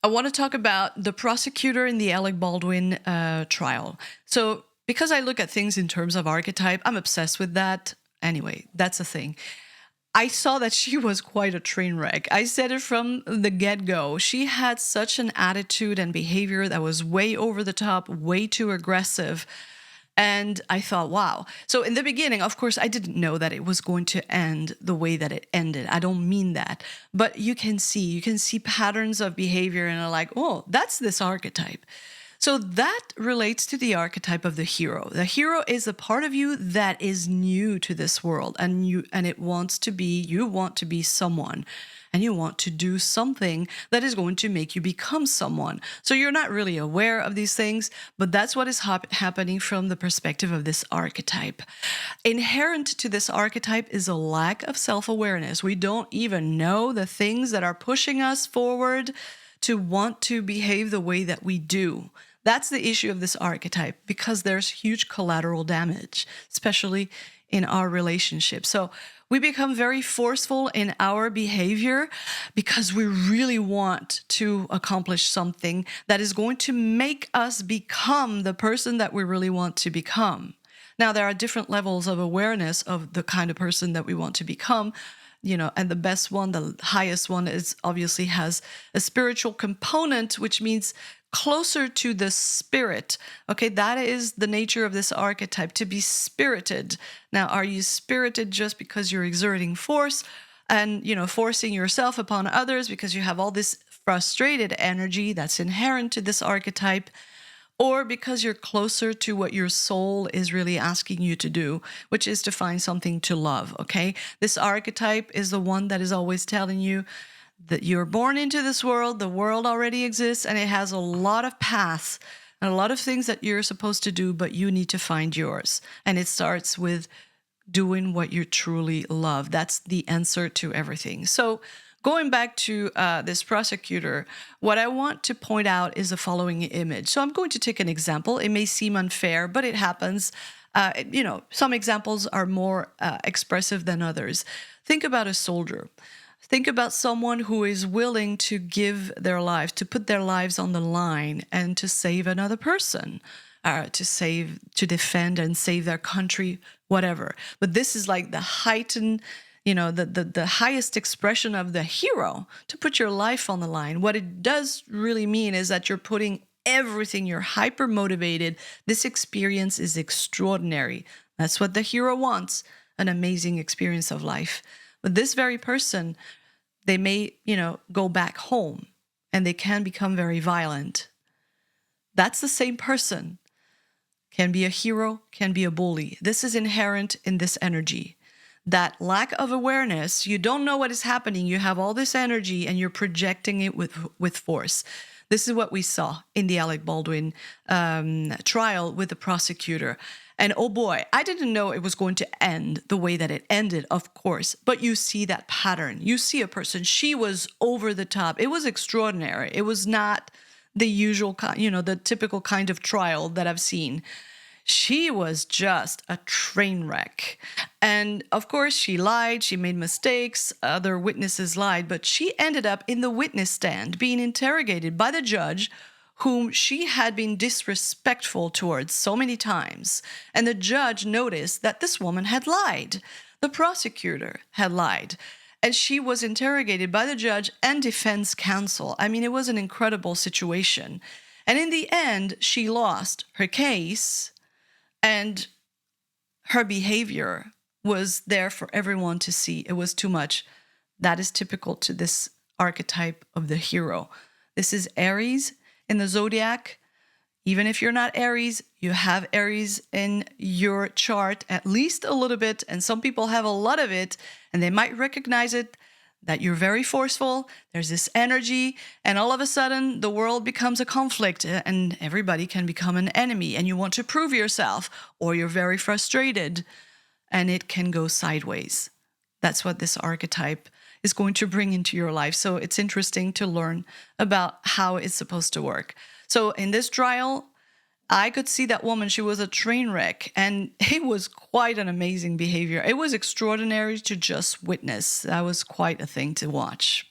I want to talk about the prosecutor in the Alec Baldwin trial. So because I look at things in terms of archetype, I'm obsessed with that. Anyway, that's a thing. I saw that she was quite a train wreck. I said it from the get-go. She had such an attitude and behavior that was way over the top, way too aggressive. And I thought, wow. So in the beginning, of course, I didn't know that it was going to end the way that it ended. I don't mean that. But you can see patterns of behavior and are like, oh, that's this archetype. So that relates to the archetype of the hero. The hero is a part of you that is new to this world, and you want to be someone, and you want to do something that is going to make you become someone. So you're not really aware of these things, but that's what is happening from the perspective of this archetype. Inherent to this archetype is a lack of self-awareness. We don't even know the things that are pushing us forward to want to behave the way that we do. That's the issue of this archetype, because there's huge collateral damage, especially in our relationship. So we become very forceful in our behavior because we really want to accomplish something that is going to make us become the person that we really want to become. Now, there are different levels of awareness of the kind of person that we want to become. And the best one, the highest one, is obviously has a spiritual component, which means closer to the spirit. Okay, that is the nature of this archetype, to be spirited. Now, are you spirited just because you're exerting force and, forcing yourself upon others because you have all this frustrated energy that's inherent to this archetype? Or because you're closer to what your soul is really asking you to do, which is to find something to love, okay? This archetype is the one that is always telling you that you're born into this world, the world already exists, and it has a lot of paths and a lot of things that you're supposed to do, but you need to find yours. And it starts with doing what you truly love. That's the answer to everything. So going back to this prosecutor, what I want to point out is the following image. So I'm going to take an example. It may seem unfair, but it happens. Some examples are more expressive than others. Think about a soldier. Think about someone who is willing to give their lives, to put their lives on the line and to save another person, to defend and save their country, whatever. But this is like the heightened, the highest expression of the hero, to put your life on the line. What it does really mean is that you're putting everything, you're hyper motivated. This experience is extraordinary. That's what the hero wants, an amazing experience of life. But this very person, they may, go back home and they can become very violent. That's the same person. Can be a hero, can be a bully. This is inherent in this energy. That lack of awareness, you don't know what is happening. You have all this energy and you're projecting it with force. This is what we saw in the Alec Baldwin trial with the prosecutor. And oh boy, I didn't know it was going to end the way that it ended, of course. But you see that pattern. You see a person, she was over the top. It was extraordinary. It was not the usual, the typical kind of trial that I've seen. She was just a train wreck. And of course, she lied, she made mistakes, other witnesses lied, but she ended up in the witness stand being interrogated by the judge, whom she had been disrespectful towards so many times. And the judge noticed that this woman had lied. The prosecutor had lied. And she was interrogated by the judge and defense counsel. I mean, it was an incredible situation. And in the end, she lost her case, and her behavior was there for everyone to see. It was too much. That is typical to this archetype of the hero. This is Aries in the Zodiac. Even if you're not Aries, you have Aries in your chart, at least a little bit. And some people have a lot of it, and they might recognize it, that you're very forceful. There's this energy, and all of a sudden the world becomes a conflict and everybody can become an enemy, and you want to prove yourself, or you're very frustrated and it can go sideways. That's what this archetype is going to bring into your life. So it's interesting to learn about how it's supposed to work. So in this trial, I could see that woman, she was a train wreck, and it was quite an amazing behavior. It was extraordinary to just witness. That was quite a thing to watch.